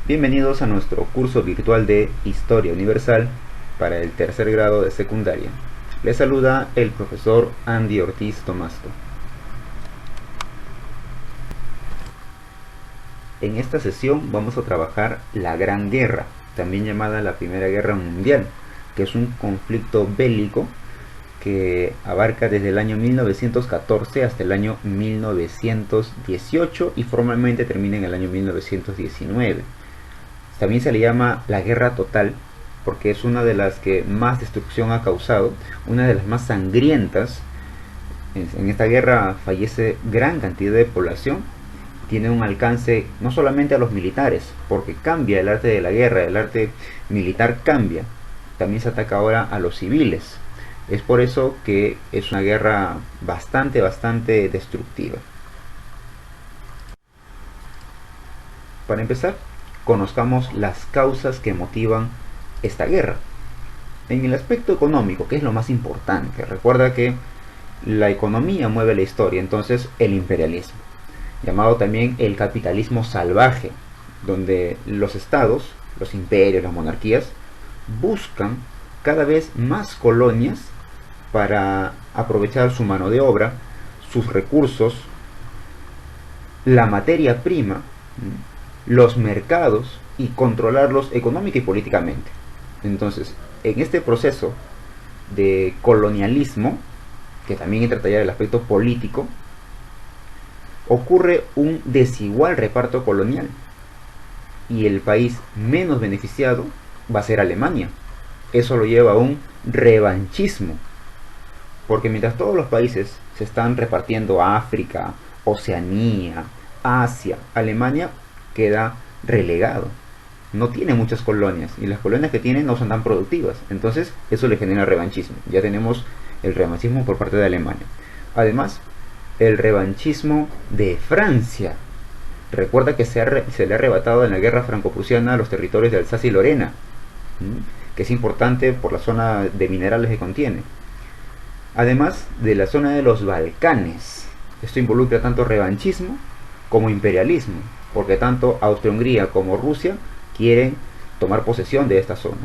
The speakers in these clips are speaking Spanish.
Bienvenidos a nuestro curso virtual de Historia Universal para el tercer grado de secundaria. Les saluda el profesor Andy Ortiz Tomasto. En esta sesión vamos a trabajar la Gran Guerra, también llamada la Primera Guerra Mundial, que es un conflicto bélico que abarca desde el año 1914 hasta el año 1918 y formalmente termina en el año 1919. También se le llama la guerra total porque es una de las que más destrucción ha causado, una de las más sangrientas. En esta guerra fallece gran cantidad de población, tiene un alcance no solamente a los militares, porque cambia el arte de la guerra, el arte militar cambia, también se ataca ahora a los civiles. Es por eso que es una guerra bastante destructiva. Para empezar, conozcamos las causas que motivan esta guerra. En el aspecto económico, que es lo más importante, recuerda que la economía mueve la historia, entonces el imperialismo, llamado también el capitalismo salvaje, donde los estados, los imperios, las monarquías, buscan cada vez más colonias para aprovechar su mano de obra, sus recursos, la materia prima, los mercados y controlarlos económica y políticamente. Entonces, en este proceso de colonialismo, que también entra a tallar el aspecto político, ocurre un desigual reparto colonial y el país menos beneficiado va a ser Alemania. Eso lo lleva a un revanchismo, porque mientras todos los países se están repartiendo a África, Oceanía, Asia, Alemania queda relegado. No tiene muchas colonias y las colonias que tiene no son tan productivas. Entonces eso le genera revanchismo. Ya tenemos el revanchismo por parte de Alemania. Además, el revanchismo de Francia. Recuerda que se le ha arrebatado en la guerra franco-prusiana los territorios de Alsacia y Lorena, que es importante por la zona de minerales que contiene. Además de la zona de los Balcanes. Esto involucra tanto revanchismo como imperialismo, porque tanto Austria-Hungría como Rusia quieren tomar posesión de esta zona.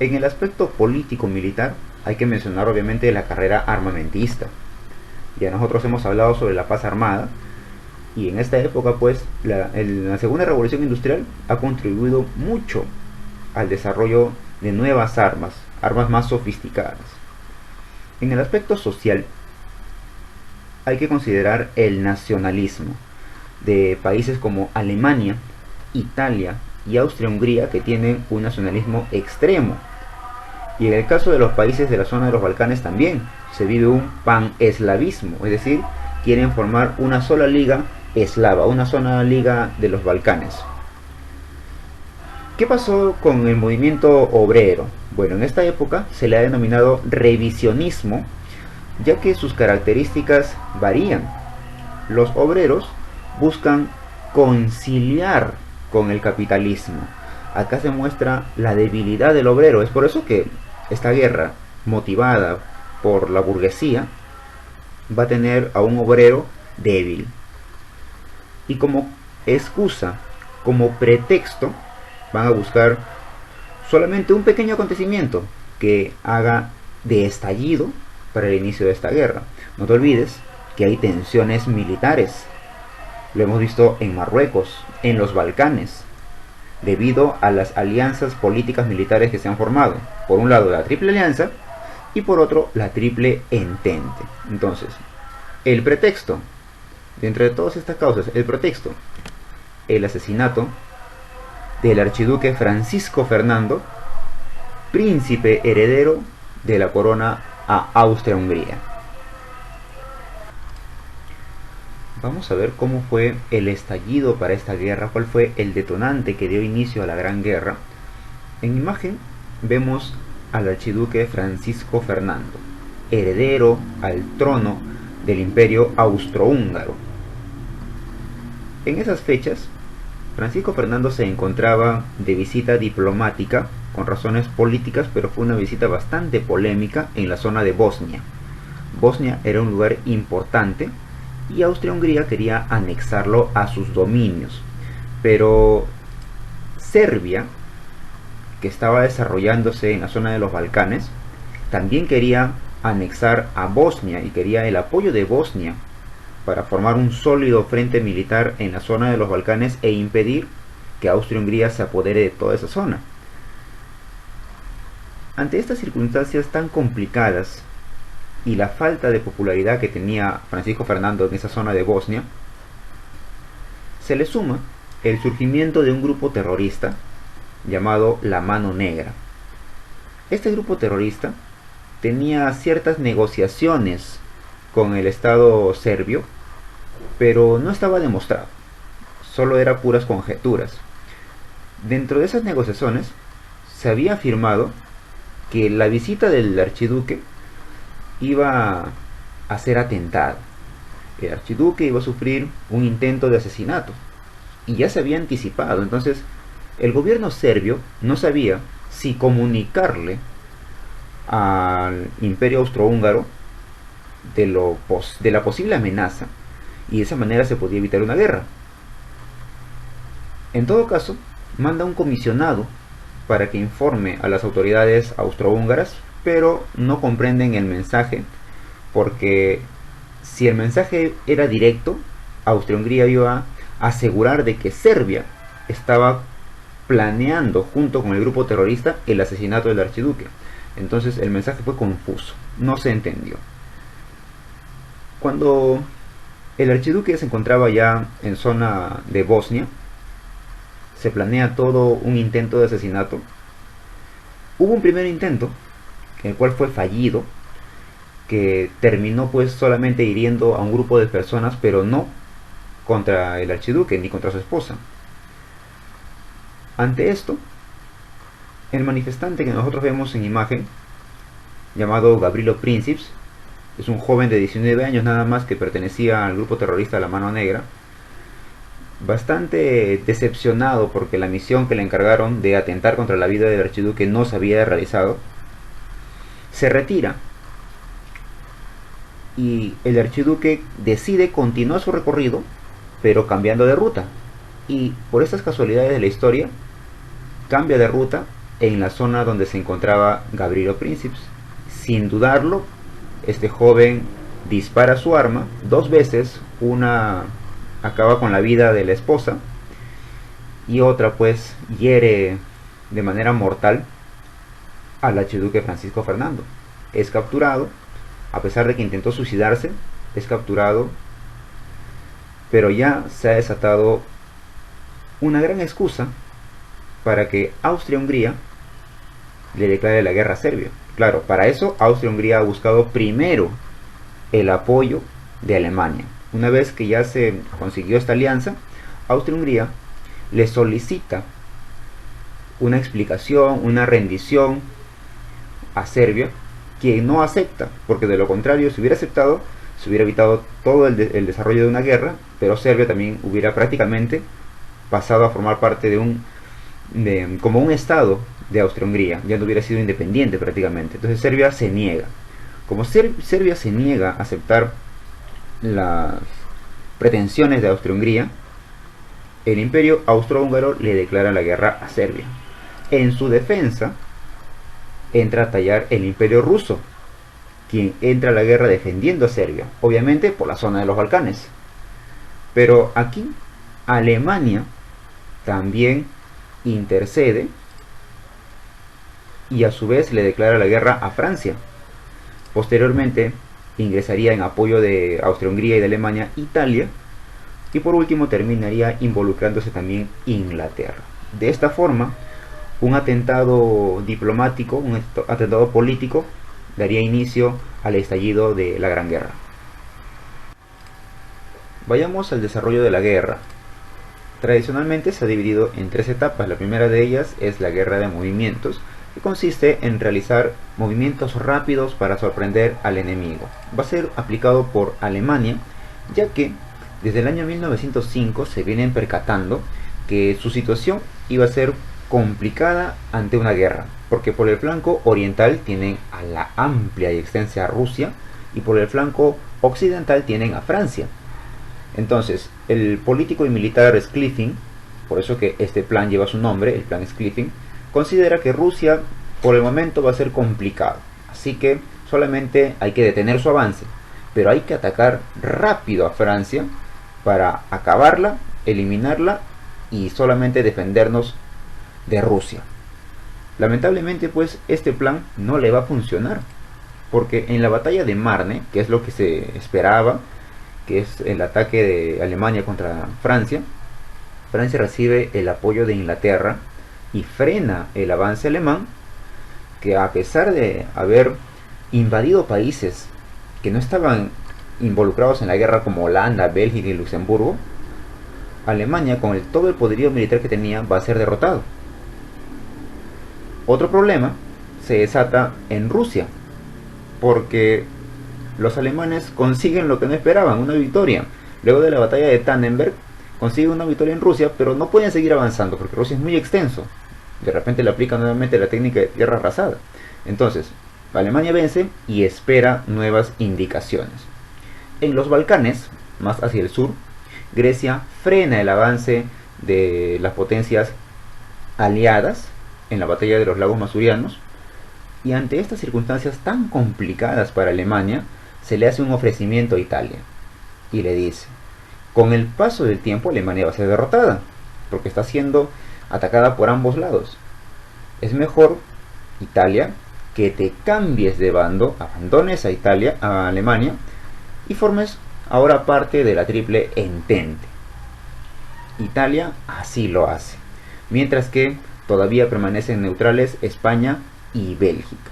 En el aspecto político-militar hay que mencionar obviamente la carrera armamentista. Ya nosotros hemos hablado sobre la paz armada y en esta época pues la segunda revolución industrial ha contribuido mucho al desarrollo de nuevas armas más sofisticadas. En el aspecto social hay que considerar el nacionalismo de países como Alemania, Italia y Austria-Hungría, que tienen un nacionalismo extremo. Y en el caso de los países de la zona de los Balcanes también se vive un pan-eslavismo, es decir, quieren formar una sola liga eslava, una sola liga de los Balcanes. ¿Qué pasó con el movimiento obrero? Bueno, en esta época se le ha denominado revisionismo, ya que sus características varían. Los obreros buscan conciliar con el capitalismo. Acá se muestra la debilidad del obrero. Es por eso que esta guerra, motivada por la burguesía, va a tener a un obrero débil. Y como excusa, como pretexto, van a buscar solamente un pequeño acontecimiento que haga de estallido para el inicio de esta guerra. No te olvides que hay tensiones militares. Lo hemos visto en Marruecos, en los Balcanes, debido a las alianzas políticas militares que se han formado. Por un lado la Triple Alianza y por otro la Triple Entente. Entonces, el pretexto, dentro de todas estas causas, el pretexto, el asesinato del archiduque Francisco Fernando, príncipe heredero de la corona a Austria-Hungría. Vamos a ver cómo fue el estallido para esta guerra, cuál fue el detonante que dio inicio a la Gran Guerra. En imagen vemos al archiduque Francisco Fernando, heredero al trono del imperio austrohúngaro. En esas fechas, Francisco Fernando se encontraba de visita diplomática con razones políticas, pero fue una visita bastante polémica en la zona de Bosnia. Bosnia era un lugar importante y Austria-Hungría quería anexarlo a sus dominios, pero Serbia, que estaba desarrollándose en la zona de los Balcanes, también quería anexar a Bosnia y quería el apoyo de Bosnia para formar un sólido frente militar en la zona de los Balcanes e impedir que Austria-Hungría se apodere de toda esa zona. Ante estas circunstancias tan complicadas y la falta de popularidad que tenía Francisco Fernando en esa zona de Bosnia, se le suma el surgimiento de un grupo terrorista llamado La Mano Negra. Este grupo terrorista tenía ciertas negociaciones con el Estado serbio, pero no estaba demostrado, solo eran puras conjeturas. Dentro de esas negociaciones se había afirmado que la visita del archiduque iba a ser atentada. El archiduque iba a sufrir un intento de asesinato y ya se había anticipado. Entonces el gobierno serbio no sabía si comunicarle al imperio austrohúngaro de la posible amenaza, y de esa manera se podía evitar una guerra. En todo caso, manda un comisionado para que informe a las autoridades austrohúngaras, pero no comprenden el mensaje, porque si el mensaje era directo, Austria-Hungría iba a asegurar de que Serbia estaba planeando junto con el grupo terrorista el asesinato del archiduque. Entonces el mensaje fue confuso, no se entendió. Cuando el archiduque se encontraba ya en zona de Bosnia, se planea todo un intento de asesinato. Hubo un primer intento, el cual fue fallido, que terminó pues solamente hiriendo a un grupo de personas, pero no contra el archiduque ni contra su esposa. Ante esto, el manifestante que nosotros vemos en imagen, llamado Gavrilo Princips, es un joven de 19 años nada más que pertenecía al grupo terrorista La Mano Negra, bastante decepcionado porque la misión que le encargaron de atentar contra la vida del archiduque no se había realizado, se retira y el archiduque decide continuar su recorrido, pero cambiando de ruta. Y por estas casualidades de la historia, cambia de ruta en la zona donde se encontraba Gavrilo Princips. Sin dudarlo, este joven dispara su arma 2 veces, una acaba con la vida de la esposa y otra pues hiere de manera mortal al archiduque Francisco Fernando. Es capturado, a pesar de que intentó suicidarse, es capturado, pero ya se ha desatado una gran excusa para que Austria-Hungría le declare la guerra a Serbia. Claro, para eso Austria-Hungría ha buscado primero el apoyo de Alemania. Una vez que ya se consiguió esta alianza, Austria-Hungría le solicita una explicación, una rendición a Serbia, que no acepta, porque de lo contrario, si hubiera aceptado, se hubiera evitado todo el desarrollo de una guerra, pero Serbia también hubiera prácticamente pasado a formar parte como un estado de Austria-Hungría, ya no hubiera sido independiente prácticamente. Entonces Serbia se niega. Como Serbia se niega a aceptar las pretensiones de Austria-Hungría, el imperio austrohúngaro le declara la guerra a Serbia. En su defensa entra a tallar el imperio ruso, quien entra a la guerra defendiendo a Serbia, obviamente por la zona de los Balcanes. Pero aquí Alemania también intercede y a su vez le declara la guerra a Francia. Posteriormente ingresaría en apoyo de Austria-Hungría y de Alemania Italia, y por último terminaría involucrándose también Inglaterra. De esta forma, un atentado diplomático, un atentado político, daría inicio al estallido de la Gran Guerra. Vayamos al desarrollo de la guerra. Tradicionalmente se ha dividido en 3 etapas. La primera de ellas es la guerra de movimientos, que consiste en realizar movimientos rápidos para sorprender al enemigo. Va a ser aplicado por Alemania, ya que desde el año 1905 se vienen percatando que su situación iba a ser complicada ante una guerra, porque por el flanco oriental tienen a la amplia y extensa Rusia, y por el flanco occidental tienen a Francia. Entonces el político y militar Schlieffen por eso que este plan lleva su nombre, el plan Schlieffen, considera que Rusia por el momento va a ser complicado. Así que solamente hay que detener su avance, pero hay que atacar rápido a Francia para acabarla, eliminarla y solamente defendernos de Rusia. Lamentablemente pues este plan no le va a funcionar, porque en la batalla de Marne, que es lo que se esperaba, que es el ataque de Alemania contra Francia, Francia recibe el apoyo de Inglaterra y frena el avance alemán, que a pesar de haber invadido países que no estaban involucrados en la guerra como Holanda, Bélgica y Luxemburgo, Alemania con todo el poderío militar que tenía va a ser derrotado. Otro problema se desata en Rusia, porque los alemanes consiguen lo que no esperaban, una victoria. Luego de la batalla de Tannenberg consiguen una victoria en Rusia, pero no pueden seguir avanzando porque Rusia es muy extenso. De repente le aplican nuevamente la técnica de tierra arrasada. Entonces, Alemania vence y espera nuevas indicaciones. En los Balcanes, más hacia el sur, Grecia frena el avance de las potencias aliadas en la batalla de los lagos Masurianos, y ante estas circunstancias tan complicadas para Alemania, se le hace un ofrecimiento a Italia y le dice: con el paso del tiempo Alemania va a ser derrotada porque está siendo atacada por ambos lados. Es mejor, Italia, que te cambies de bando, abandones a Italia, a Alemania, y formes ahora parte de la Triple Entente. Italia así lo hace, mientras que todavía permanecen neutrales España y Bélgica.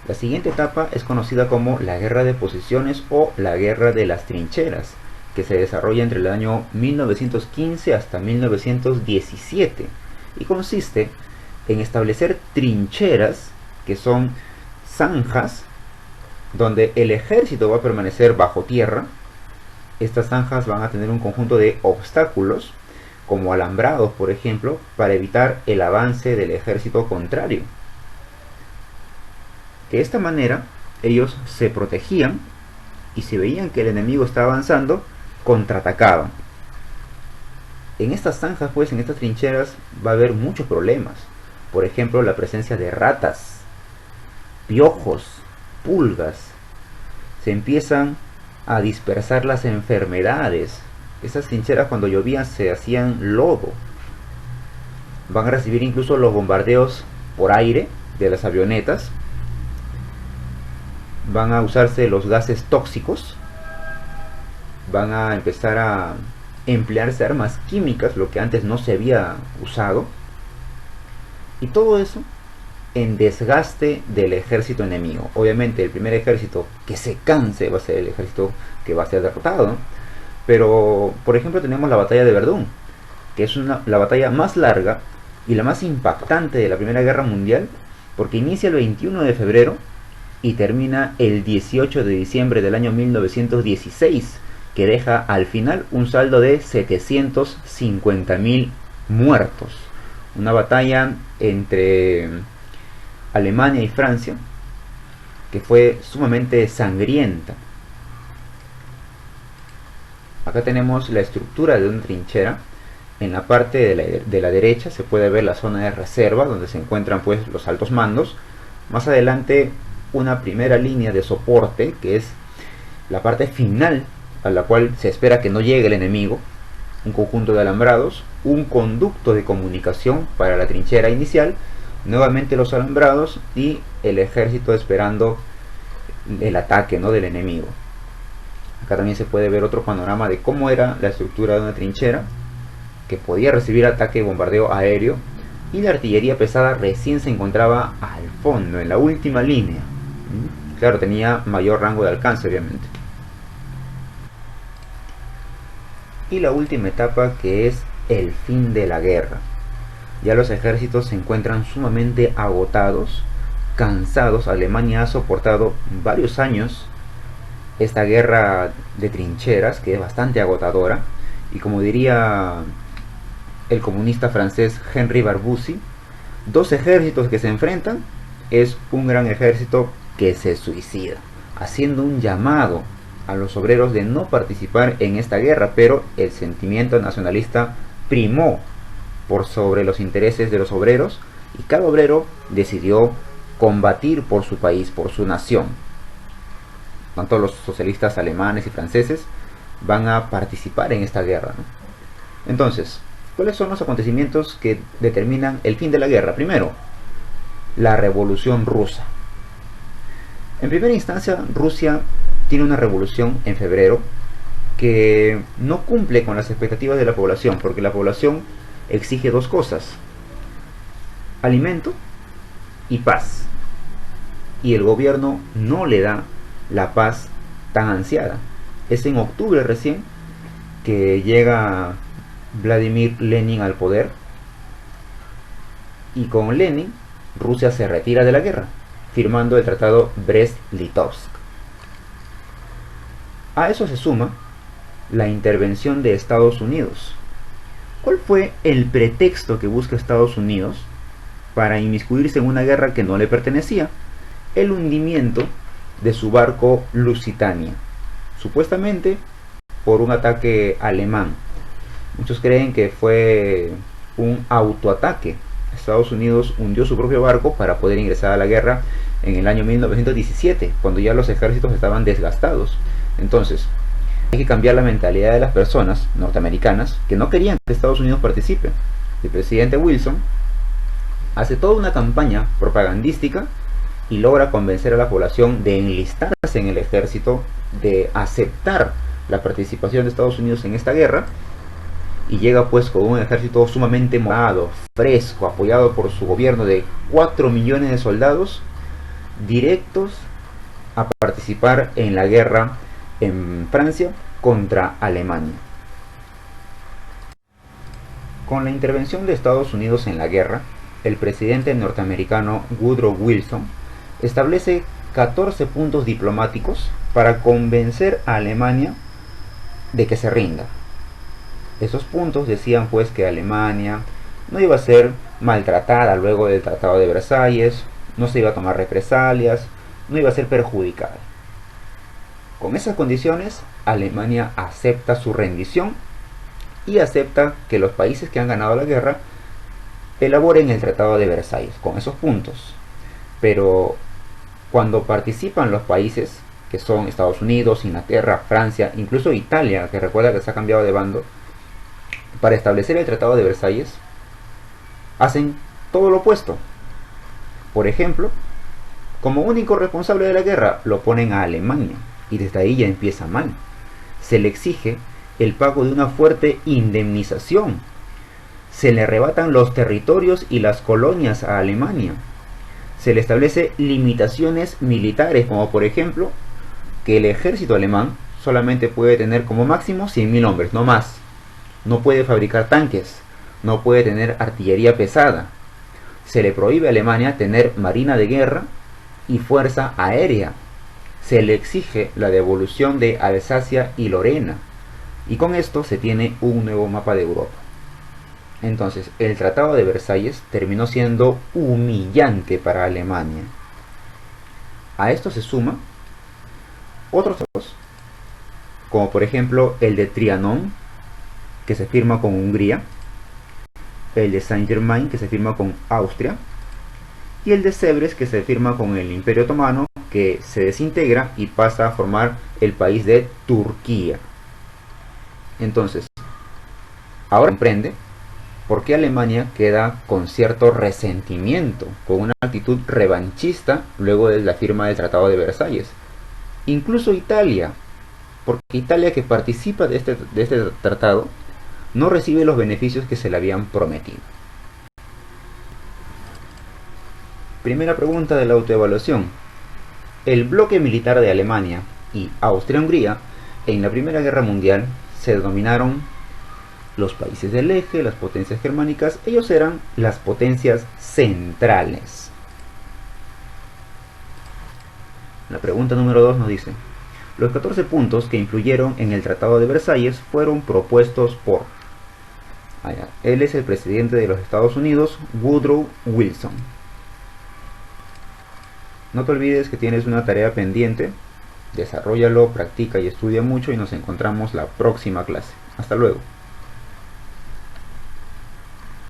La siguiente etapa es conocida como la Guerra de Posiciones o la Guerra de las Trincheras, que se desarrolla entre el año 1915 hasta 1917 y consiste en establecer trincheras, que son zanjas donde el ejército va a permanecer bajo tierra. Estas zanjas van a tener un conjunto de obstáculos, como alambrados por ejemplo, para evitar el avance del ejército contrario. De esta manera ellos se protegían y si veían que el enemigo estaba avanzando, contraatacaban. En estas zanjas, pues, en estas trincheras va a haber muchos problemas. Por ejemplo, la presencia de ratas, piojos, pulgas. Se empiezan a dispersar las enfermedades. Esas trincheras cuando llovían se hacían lodo. Van a recibir incluso los bombardeos por aire de las avionetas. Van a usarse los gases tóxicos. Van a empezar a emplearse armas químicas, lo que antes no se había usado. Y todo eso en desgaste del ejército enemigo. Obviamente el primer ejército que se canse va a ser el ejército que va a ser derrotado, ¿no? Pero, por ejemplo, tenemos la batalla de Verdún, que es la batalla más larga y la más impactante de la Primera Guerra Mundial, porque inicia el 21 de febrero y termina el 18 de diciembre del año 1916, que deja al final un saldo de 750.000 muertos. Una batalla entre Alemania y Francia que fue sumamente sangrienta. Acá tenemos la estructura de una trinchera. En la parte de la derecha se puede ver la zona de reserva donde se encuentran pues los altos mandos. Más adelante una primera línea de soporte, que es la parte final a la cual se espera que no llegue el enemigo, un conjunto de alambrados, un conducto de comunicación para la trinchera inicial, nuevamente los alambrados y el ejército esperando el ataque, ¿no?, del enemigo. Acá también se puede ver otro panorama de cómo era la estructura de una trinchera, que podía recibir ataque y bombardeo aéreo, y la artillería pesada recién se encontraba al fondo, en la última línea. Claro, tenía mayor rango de alcance, obviamente. Y la última etapa, que es el fin de la guerra. Ya los ejércitos se encuentran sumamente agotados, cansados. Alemania ha soportado varios años esta guerra de trincheras, que es bastante agotadora, y como diría el comunista francés Henri Barbusi, dos ejércitos que se enfrentan es un gran ejército que se suicida, haciendo un llamado a los obreros de no participar en esta guerra, pero el sentimiento nacionalista primó por sobre los intereses de los obreros y cada obrero decidió combatir por su país, por su nación. Tanto los socialistas alemanes y franceses van a participar en esta guerra, ¿no? Entonces, ¿cuáles son los acontecimientos que determinan el fin de la guerra? Primero, la Revolución Rusa. En primera instancia, Rusia tiene una revolución en febrero que no cumple con las expectativas de la población, porque la población exige dos cosas: alimento y paz. Y el gobierno no le da la paz tan ansiada. Es en octubre recién que llega Vladimir Lenin al poder, y con Lenin Rusia se retira de la guerra, firmando el tratado Brest-Litovsk. A eso se suma la intervención de Estados Unidos. ¿Cuál fue el pretexto que busca Estados Unidos para inmiscuirse en una guerra que no le pertenecía? El hundimiento de su barco Lusitania, supuestamente por un ataque alemán. Muchos creen que fue un autoataque. Estados Unidos hundió su propio barco para poder ingresar a la guerra en el año 1917, cuando ya los ejércitos estaban desgastados. Entonces, hay que cambiar la mentalidad de las personas norteamericanas que no querían que Estados Unidos participe. El presidente Wilson hace toda una campaña propagandística y logra convencer a la población de enlistarse en el ejército, de aceptar la participación de Estados Unidos en esta guerra, y llega pues con un ejército sumamente morado, fresco, apoyado por su gobierno de 4 millones de soldados directos a participar en la guerra en Francia contra Alemania. Con la intervención de Estados Unidos en la guerra, el presidente norteamericano Woodrow Wilson establece 14 puntos diplomáticos para convencer a Alemania de que se rinda. Esos puntos decían pues que Alemania no iba a ser maltratada luego del Tratado de Versalles, no se iba a tomar represalias, no iba a ser perjudicada. Con esas condiciones, Alemania acepta su rendición y acepta que los países que han ganado la guerra elaboren el Tratado de Versalles con esos puntos. Pero cuando participan los países, que son Estados Unidos, Inglaterra, Francia, incluso Italia, que recuerda que se ha cambiado de bando, para establecer el Tratado de Versalles, hacen todo lo opuesto. Por ejemplo, como único responsable de la guerra lo ponen a Alemania, y desde ahí ya empieza mal. Se le exige el pago de una fuerte indemnización. Se le arrebatan los territorios y las colonias a Alemania. Se le establece limitaciones militares, como por ejemplo que el ejército alemán solamente puede tener como máximo 100.000 hombres, no más. No puede fabricar tanques, no puede tener artillería pesada. Se le prohíbe a Alemania tener marina de guerra y fuerza aérea. Se le exige la devolución de Alsacia y Lorena. Y con esto se tiene un nuevo mapa de Europa. Entonces, el Tratado de Versalles terminó siendo humillante para Alemania. A esto se suma otros tratados, como por ejemplo el de Trianon, que se firma con Hungría, el de Saint-Germain, que se firma con Austria, y el de Sèvres, que se firma con el Imperio Otomano, que se desintegra y pasa a formar el país de Turquía. Entonces, ahora comprende por qué Alemania queda con cierto resentimiento, con una actitud revanchista luego de la firma del Tratado de Versalles. Incluso Italia, porque Italia, que participa de este tratado, no recibe los beneficios que se le habían prometido. Primera pregunta de la autoevaluación. El bloque militar de Alemania y Austria-Hungría en la Primera Guerra Mundial se denominaron los países del eje, las potencias germánicas. Ellos eran las potencias centrales. La pregunta número 2 nos dice: los 14 puntos que influyeron en el Tratado de Versalles fueron propuestos por... Él es el presidente de los Estados Unidos, Woodrow Wilson. No te olvides que tienes una tarea pendiente Desarróllalo, practica y estudia mucho y nos encontramos la próxima clase. Hasta luego.